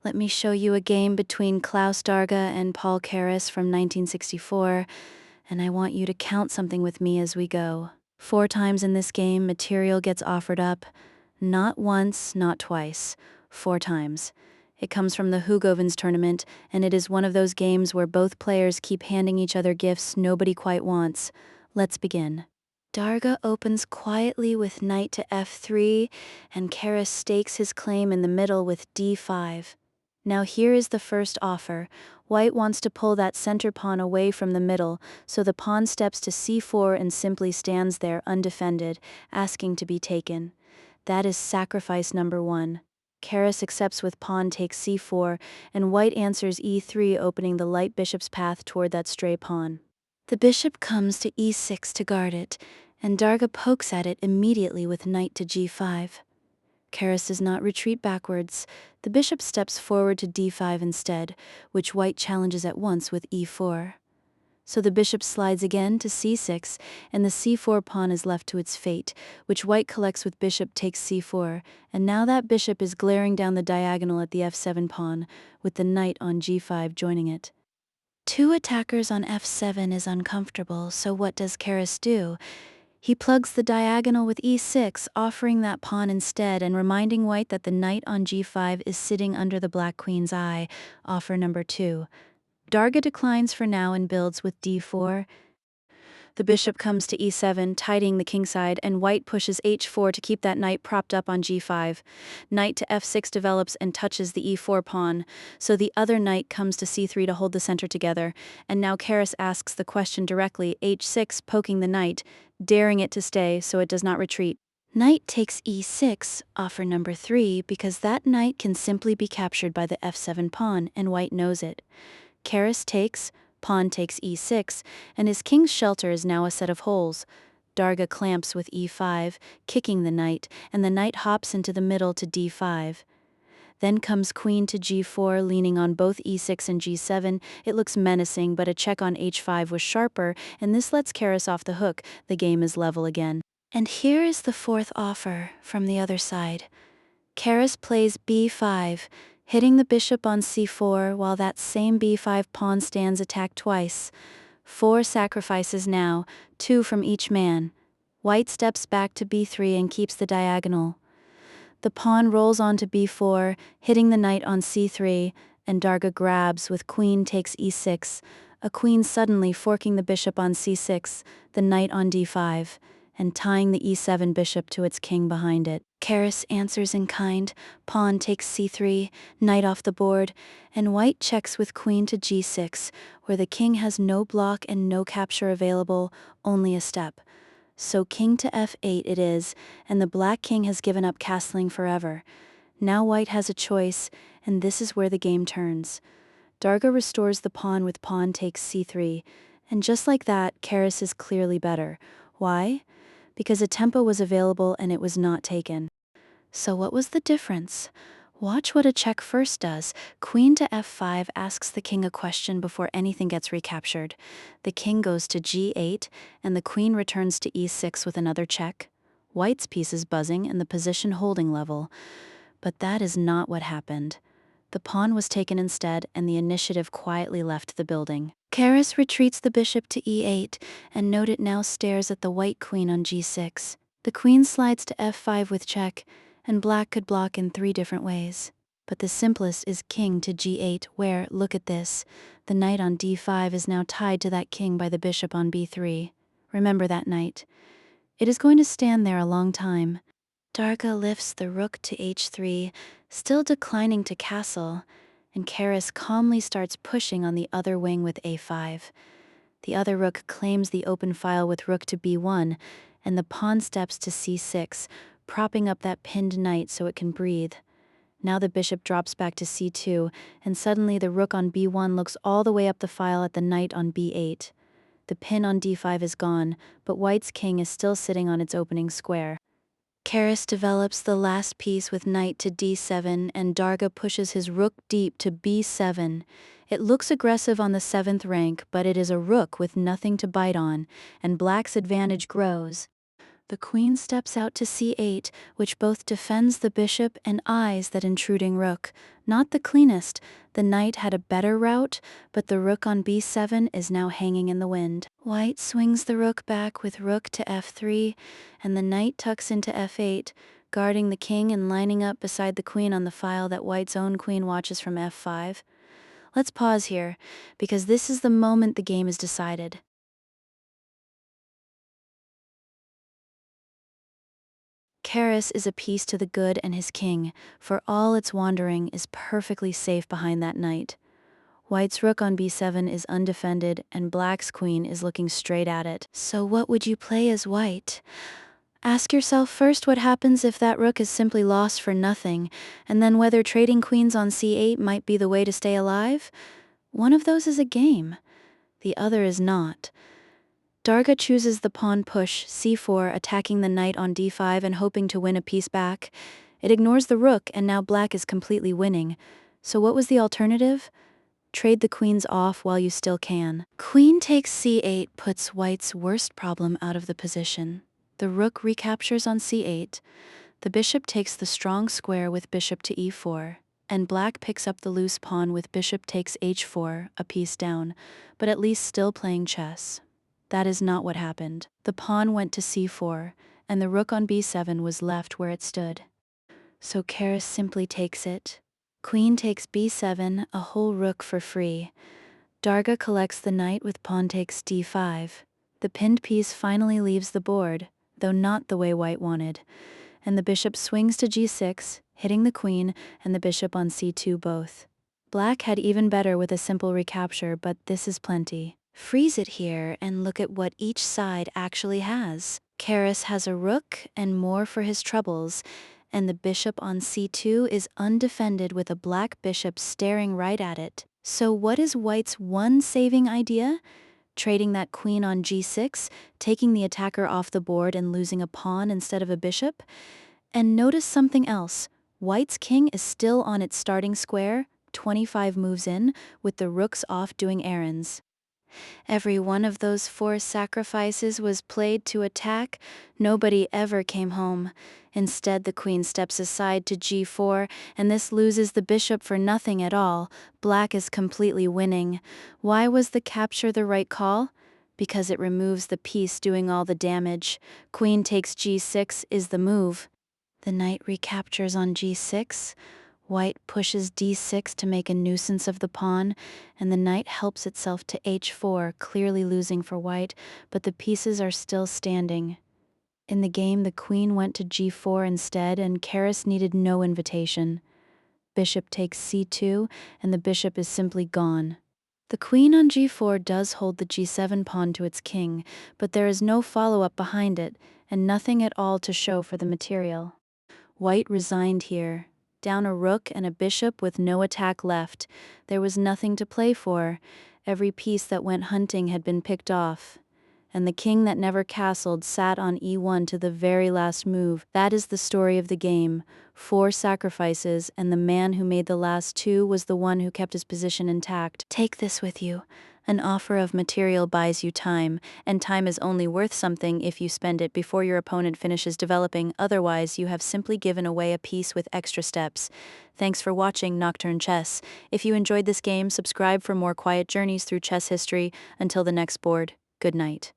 Let me show you a game between Klaus Darga and Paul Keres from 1964, and I want you to count something with me as we go. 4 times in this game, material gets offered up. Not once, not twice. 4 times. It comes from the Hoogovens tournament, and it is one of those games where both players keep handing each other gifts nobody quite wants. Let's begin. Darga opens quietly with knight to f3, and Keres stakes his claim in the middle with d5. Now here is the first offer. White wants to pull that center pawn away from the middle, so the pawn steps to c4 and simply stands there undefended, asking to be taken. That is sacrifice number 1. Keres accepts with pawn takes c4, and white answers e3, opening the light bishop's path toward that stray pawn. The bishop comes to e6 to guard it, and Darga pokes at it immediately with knight to g5. Keres does not retreat backwards. The bishop steps forward to d5 instead, which white challenges at once with e4. So the bishop slides again to c6, and the c4 pawn is left to its fate, which white collects with bishop takes c4, and now that bishop is glaring down the diagonal at the f7 pawn, with the knight on g5 joining it. 2 attackers on f7 is uncomfortable, so what does Keres do? He plugs the diagonal with e6, offering that pawn instead and reminding white that the knight on g5 is sitting under the black queen's eye, offer number 2. Darga declines for now and builds with d4. The bishop comes to e7, tidying the kingside, and white pushes h4 to keep that knight propped up on g5. Knight to f6 develops and touches the e4 pawn, so the other knight comes to c3 to hold the center together, and now Keres asks the question directly, h6, poking the knight, daring it to stay so it does not retreat. Knight takes e6, offer number 3, because that knight can simply be captured by the f7 pawn, and white knows it. Keres takes, pawn takes e6, and his king's shelter is now a set of holes. Darga clamps with e5, kicking the knight, and the knight hops into the middle to d5. Then comes queen to g4, leaning on both e6 and g7. It looks menacing, but a check on h5 was sharper, and this lets Keres off the hook. The game is level again. And here is the 4th offer from the other side. Keres plays b5, hitting the bishop on c4 while that same b5 pawn stands attacked twice. 4 sacrifices now, 2 from each man. White steps back to b3 and keeps the diagonal. The pawn rolls on to b4, hitting the knight on c3, and Darga grabs with queen takes e6, a queen suddenly forking the bishop on c6, the knight on d5, and tying the e7 bishop to its king behind it. Keres answers in kind, pawn takes c3, knight off the board, and white checks with queen to g6, where the king has no block and no capture available, only a step. So king to f8 it is, and the black king has given up castling forever. Now white has a choice, and this is where the game turns. Darga restores the pawn with pawn takes c3, and just like that, Keres is clearly better. Why? Because a tempo was available and it was not taken. So what was the difference? Watch what a check first does. Queen to f5 asks the king a question before anything gets recaptured. The king goes to g8, and the queen returns to e6 with another check. White's piece is buzzing and the position holding level. But that is not what happened. The pawn was taken instead, and the initiative quietly left the building. Keres retreats the bishop to e8, and note it now stares at the white queen on g6. The queen slides to f5 with check, and black could block in 3 different ways. But the simplest is king to g8, where, look at this, the knight on d5 is now tied to that king by the bishop on b3. Remember that knight. It is going to stand there a long time. Darga lifts the rook to h3, still declining to castle, and Keres calmly starts pushing on the other wing with a5. The other rook claims the open file with rook to b1, and the pawn steps to c6, propping up that pinned knight so it can breathe. Now the bishop drops back to c2, and suddenly the rook on b1 looks all the way up the file at the knight on b8. The pin on d5 is gone, but white's king is still sitting on its opening square. Keres develops the last piece with knight to d7, and Darga pushes his rook deep to b7. It looks aggressive on the 7th rank, but it is a rook with nothing to bite on, and black's advantage grows. The queen steps out to c8, which both defends the bishop and eyes that intruding rook. Not the cleanest. The knight had a better route, but the rook on b7 is now hanging in the wind. White swings the rook back with rook to f3, and the knight tucks into f8, guarding the king and lining up beside the queen on the file that white's own queen watches from f5. Let's pause here, because this is the moment the game is decided. Keres is a piece to the good and his king, for all its wandering is perfectly safe behind that knight. White's rook on b7 is undefended, and black's queen is looking straight at it. So what would you play as white? Ask yourself first what happens if that rook is simply lost for nothing, and then whether trading queens on c8 might be the way to stay alive. One of those is a game. The other is not. Darga chooses the pawn push, c4, attacking the knight on d5 and hoping to win a piece back. It ignores the rook, and now black is completely winning. So what was the alternative? Trade the queens off while you still can. Queen takes c8 puts white's worst problem out of the position. The rook recaptures on c8. The bishop takes the strong square with bishop to e4. And black picks up the loose pawn with bishop takes h4, a piece down, but at least still playing chess. That is not what happened. The pawn went to c4, and the rook on b7 was left where it stood. So Keres simply takes it. Queen takes b7, a whole rook for free. Darga collects the knight with pawn takes d5. The pinned piece finally leaves the board, though not the way white wanted. And the bishop swings to g6, hitting the queen and the bishop on c2 both. Black had even better with a simple recapture, but this is plenty. Freeze it here and look at what each side actually has. Keres has a rook and more for his troubles, and the bishop on c2 is undefended with a black bishop staring right at it. So what is white's one saving idea? Trading that queen on g6, taking the attacker off the board and losing a pawn instead of a bishop? And notice something else. White's king is still on its starting square, 25 moves in, with the rooks off doing errands. Every one of those 4 sacrifices was played to attack. Nobody ever came home. Instead, the queen steps aside to g4, and this loses the bishop for nothing at all. Black is completely winning. Why was the capture the right call? Because it removes the piece doing all the damage. Queen takes g6 is the move. The knight recaptures on g6. White pushes d6 to make a nuisance of the pawn, and the knight helps itself to h4, clearly losing for white, but the pieces are still standing. In the game, the queen went to g4 instead, and Keres needed no invitation. Bishop takes c2, and the bishop is simply gone. The queen on g4 does hold the g7 pawn to its king, but there is no follow-up behind it, and nothing at all to show for the material. White resigned here. Down a rook and a bishop with no attack left. There was nothing to play for. Every piece that went hunting had been picked off. And the king that never castled sat on e1 to the very last move. That is the story of the game. 4 sacrifices, and the man who made the last 2 was the one who kept his position intact. Take this with you. An offer of material buys you time, and time is only worth something if you spend it before your opponent finishes developing, otherwise you have simply given away a piece with extra steps. Thanks for watching Nocturne Chess. If you enjoyed this game, subscribe for more quiet journeys through chess history. Until the next board, good night.